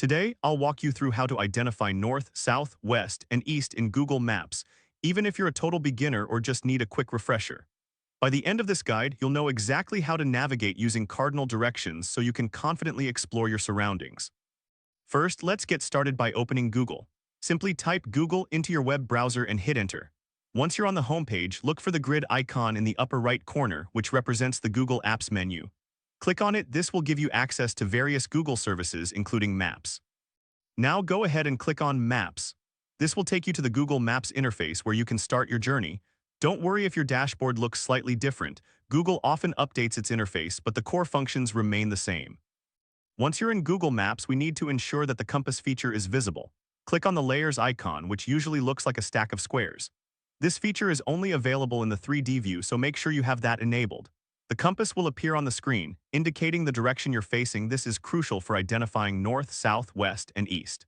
Today, I'll walk you through how to identify north, south, west, and east in Google Maps, even if you're a total beginner or just need a quick refresher. By the end of this guide, you'll know exactly how to navigate using cardinal directions so you can confidently explore your surroundings. First, let's get started by opening Google. Simply type Google into your web browser and hit enter. Once you're on the homepage, look for the grid icon in the upper right corner, which represents the Google Apps menu. Click on it. This will give you access to various Google services, including Maps. Now go ahead and click on Maps. This will take you to the Google Maps interface where you can start your journey. Don't worry if your dashboard looks slightly different. Google often updates its interface, but the core functions remain the same. Once you're in Google Maps, we need to ensure that the compass feature is visible. Click on the layers icon, which usually looks like a stack of squares. This feature is only available in the 3D view, so make sure you have that enabled. The compass will appear on the screen, indicating the direction you're facing. This is crucial for identifying north, south, west, and east.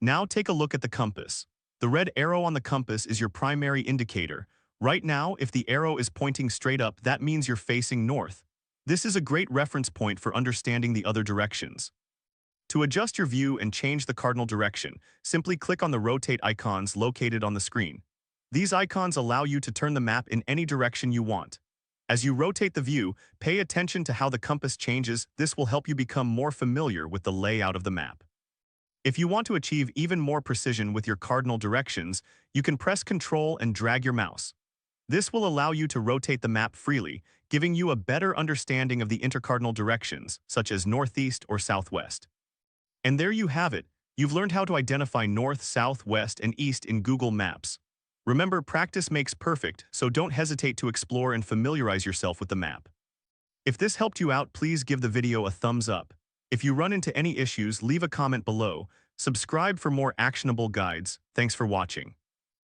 Now take a look at the compass. The red arrow on the compass is your primary indicator. Right now, if the arrow is pointing straight up, that means you're facing north. This is a great reference point for understanding the other directions. To adjust your view and change the cardinal direction, simply click on the rotate icons located on the screen. These icons allow you to turn the map in any direction you want. As you rotate the view, pay attention to how the compass changes. This will help you become more familiar with the layout of the map. If you want to achieve even more precision with your cardinal directions, you can press Ctrl and drag your mouse. This will allow you to rotate the map freely, giving you a better understanding of the intercardinal directions, such as northeast or southwest. And there you have it. You've learned how to identify north, south, west, and east in Google Maps. Remember, practice makes perfect, so don't hesitate to explore and familiarize yourself with the map. If this helped you out, please give the video a thumbs up. If you run into any issues, leave a comment below. Subscribe for more actionable guides. Thanks for watching.